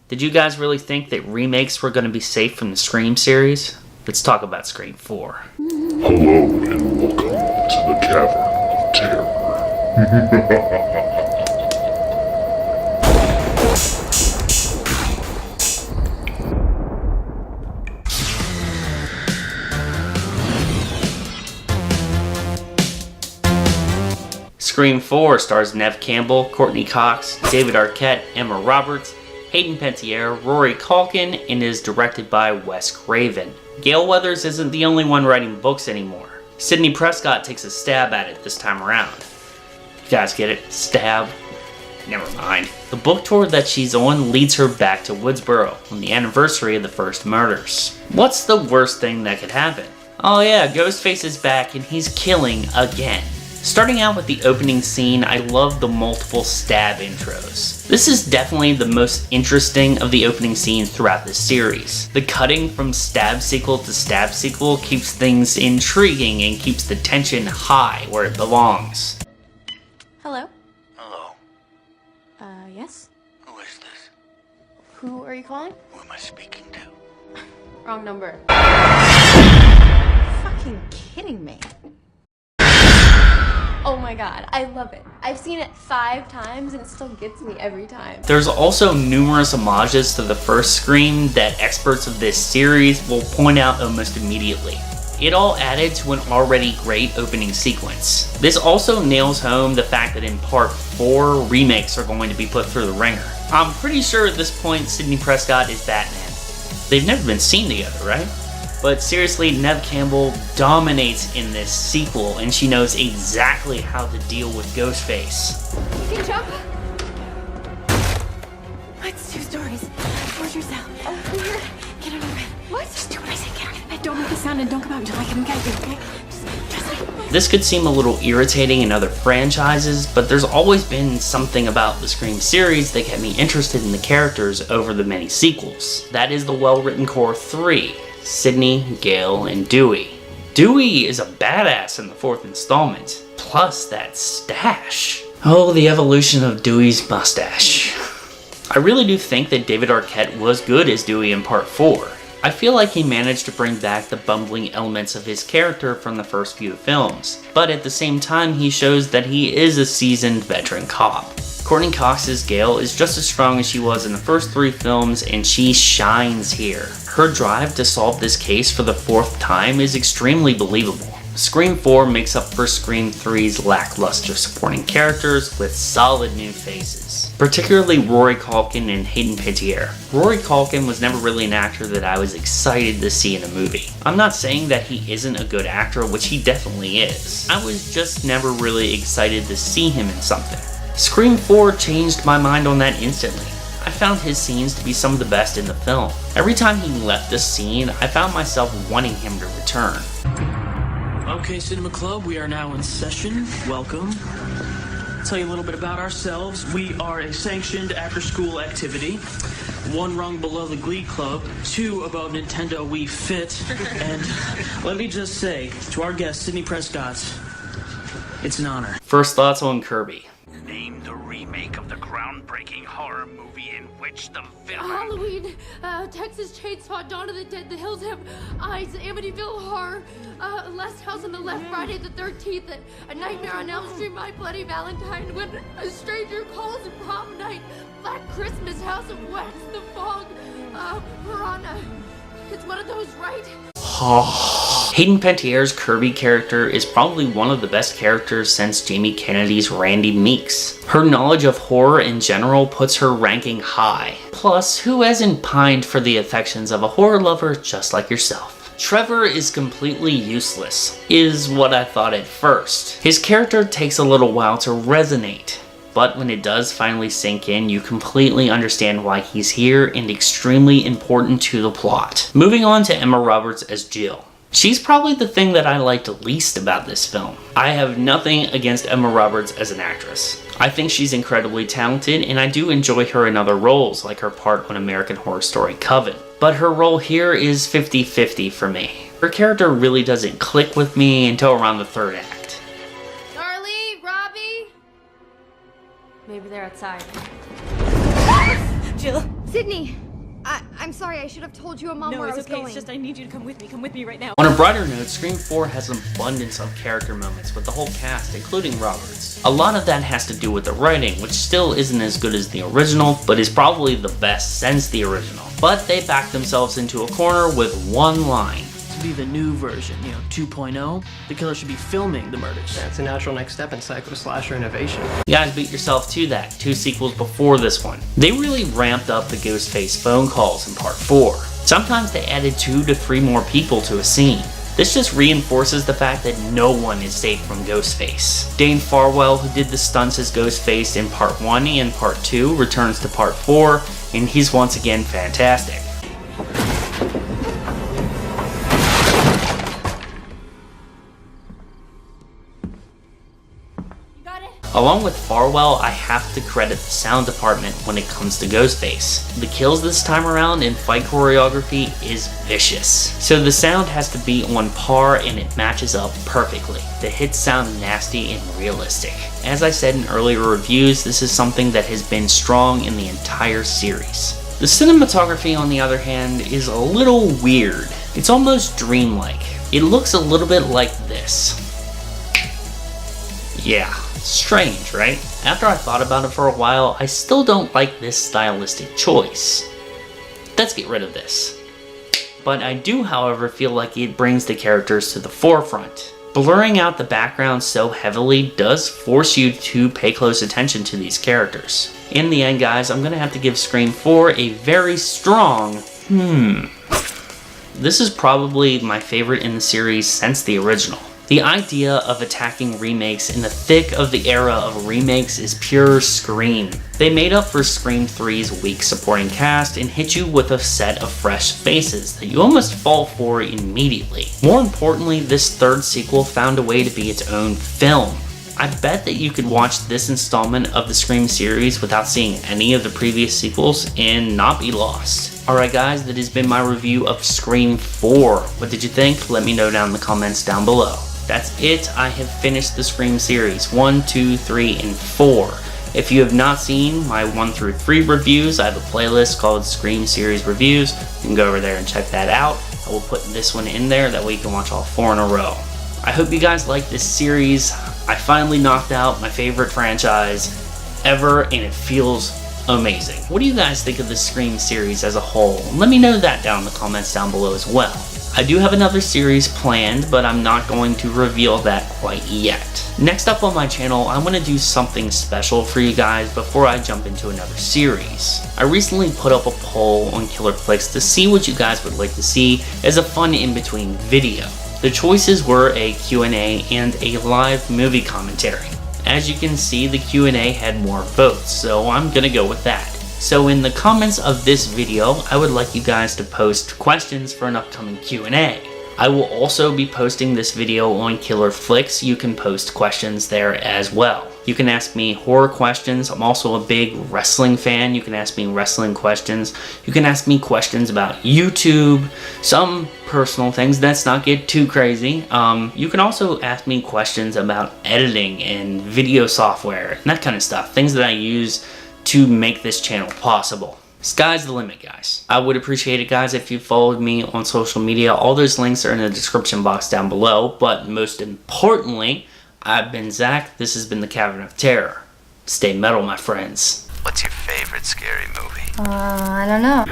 Did you guys really think that remakes were going to be safe from the Scream series? Let's talk about Scream 4. Hello and welcome to the Cavern of Terror. Scream 4 stars Neve Campbell, Courtney Cox, David Arquette, Emma Roberts, Hayden Panettiere, Rory Culkin, and is directed by Wes Craven. Gale Weathers isn't the only one writing books anymore. Sidney Prescott takes a stab at it this time around. You guys get it? Stab? Never mind. The book tour that she's on leads her back to Woodsboro on the anniversary of the first murders. What's the worst thing that could happen? Oh yeah, Ghostface is back and he's killing again. Starting out with the opening scene, I love the multiple stab intros. This is definitely the most interesting of the opening scenes throughout the series. The cutting from stab sequel to stab sequel keeps things intriguing and keeps the tension high where it belongs. Hello? Hello. Yes? Who is this? Who are you calling? Who am I speaking to? Wrong number. Fucking kidding me. Oh my god, I love it. I've seen it 5 times and it still gets me every time. There's also numerous homages to the first Scream that experts of this series will point out almost immediately. It all added to an already great opening sequence. This also nails home the fact that in part 4, remakes are going to be put through the ringer. I'm pretty sure at this point Sidney Prescott is Batman. They've never been seen together, right? But seriously, Neve Campbell dominates in this sequel, and she knows exactly how to deal with Ghostface. You can jump. It's 2 stories. Where's your cell? Over here. Get out of bed. What? Just do what I say. Get out of bed. Don't make a sound and don't come out until I come get you, okay? Just This could seem a little irritating in other franchises, but there's always been something about the Scream series that kept me interested in the characters over the many sequels. That is the well-written core 3. Sidney, Gale, and Dewey. Dewey is a badass in the 4th installment. Plus that stash. Oh, the evolution of Dewey's mustache. I really do think that David Arquette was good as Dewey in part 4. I feel like he managed to bring back the bumbling elements of his character from the first few films, but at the same time he shows that he is a seasoned veteran cop. Courtney Cox's Gale is just as strong as she was in the first 3 films, and she shines here. Her drive to solve this case for the 4th time is extremely believable. Scream 4 makes up for Scream 3's lackluster supporting characters with solid new faces, particularly Rory Culkin and Hayden Panettiere. Rory Culkin was never really an actor that I was excited to see in a movie. I'm not saying that he isn't a good actor, which he definitely is. I was just never really excited to see him in something. Scream 4 changed my mind on that instantly. I found his scenes to be some of the best in the film. Every time he left the scene, I found myself wanting him to return. Okay, Cinema Club, we are now in session. Welcome. Tell you a little bit about ourselves. We are a sanctioned after-school activity. 1 rung below the Glee Club, 2 above Nintendo Wii Fit, and let me just say to our guest, Sidney Prescott, it's an honor. First thoughts on Kirby. Name the remake of the groundbreaking horror movie in which the villain... Halloween, Texas Chainsaw, Dawn of the Dead, The Hills Have Eyes, Amityville Horror, Last House on the Left, Friday the 13th, A Nightmare on Elm Street, My Bloody Valentine, When a Stranger Calls, Prom Night, Black Christmas, House of Wax, The Fog, Piranha. It's one of those, right? Hayden Panettiere's Kirby character is probably one of the best characters since Jamie Kennedy's Randy Meeks. Her knowledge of horror in general puts her ranking high. Plus, who hasn't pined for the affections of a horror lover just like yourself? Trevor is completely useless, is what I thought at first. His character takes a little while to resonate, but when it does finally sink in, you completely understand why he's here and extremely important to the plot. Moving on to Emma Roberts as Jill. She's probably the thing that I liked least about this film. I have nothing against Emma Roberts as an actress. I think she's incredibly talented, and I do enjoy her in other roles, like her part on American Horror Story Cavern. But her role here is 50-50 for me. Her character really doesn't click with me until around the 3rd act. Charlie, Robbie? Maybe they're outside. Jill. Sydney! I'm sorry, I should have told you Mom where I was going. It's just I need you to come with me right now. On a brighter note, Scream 4 has an abundance of character moments with the whole cast, including Roberts. A lot of that has to do with the writing, which still isn't as good as the original, but is probably the best since the original. But they backed themselves into a corner with one line. To be the new version, 2.0, the killer should be filming the murders. That's a natural next step in psycho slasher innovation. You guys beat yourself to that, 2 sequels before this one. They really ramped up the Ghostface phone calls in part 4. Sometimes they added 2 to 3 more people to a scene. This just reinforces the fact that no one is safe from Ghostface. Dane Farwell, who did the stunts as Ghostface in part 1 and part 2, returns to part 4, and he's once again fantastic. Along with Farwell, I have to credit the sound department when it comes to Ghostface. The kills this time around and fight choreography is vicious. So the sound has to be on par and it matches up perfectly. The hits sound nasty and realistic. As I said in earlier reviews, this is something that has been strong in the entire series. The cinematography, on the other hand, is a little weird. It's almost dreamlike. It looks a little bit like this. Yeah. Strange, right? After I thought about it for a while, I still don't like this stylistic choice. Let's get rid of this. But I do, however, feel like it brings the characters to the forefront. Blurring out the background so heavily does force you to pay close attention to these characters. In the end, guys, I'm gonna have to give Scream 4 a very strong This is probably my favorite in the series since the original. The idea of attacking remakes in the thick of the era of remakes is pure Scream. They made up for Scream 3's weak supporting cast and hit you with a set of fresh faces that you almost fall for immediately. More importantly, this third sequel found a way to be its own film. I bet that you could watch this installment of the Scream series without seeing any of the previous sequels and not be lost. Alright guys, that has been my review of Scream 4. What did you think? Let me know down in the comments down below. That's it. I have finished the Scream series 1, 2, 3, and 4. If you have not seen my 1 through 3 reviews, I have a playlist called Scream Series Reviews. You can go over there and check that out. I will put this one in there, that way you can watch all 4 in a row. I hope you guys like this series. I finally knocked out my favorite franchise ever, and it feels amazing. What do you guys think of the Scream series as a whole? Let me know that down in the comments down below as well. I do have another series planned, but I'm not going to reveal that quite yet. Next up on my channel, I want to do something special for you guys before I jump into another series. I recently put up a poll on Killer Flicks to see what you guys would like to see as a fun in-between video. The choices were a Q&A and a live movie commentary. As you can see, the Q&A had more votes, so I'm gonna go with that. So in the comments of this video, I would like you guys to post questions for an upcoming Q&A. I will also be posting this video on Killer Flicks. You can post questions there as well. You can ask me horror questions. I'm also a big wrestling fan. You can ask me wrestling questions. You can ask me questions about YouTube, some personal things. Let's not get too crazy. You can also ask me questions about editing and video software and that kind of stuff. Things that I use to make this channel possible. Sky's the limit, guys. I would appreciate it, guys, if you followed me on social media. All those links are in the description box down below. But most importantly, I've been Zach. This has been the Cavern of Terror. Stay metal, my friends. What's your favorite scary movie? I don't know.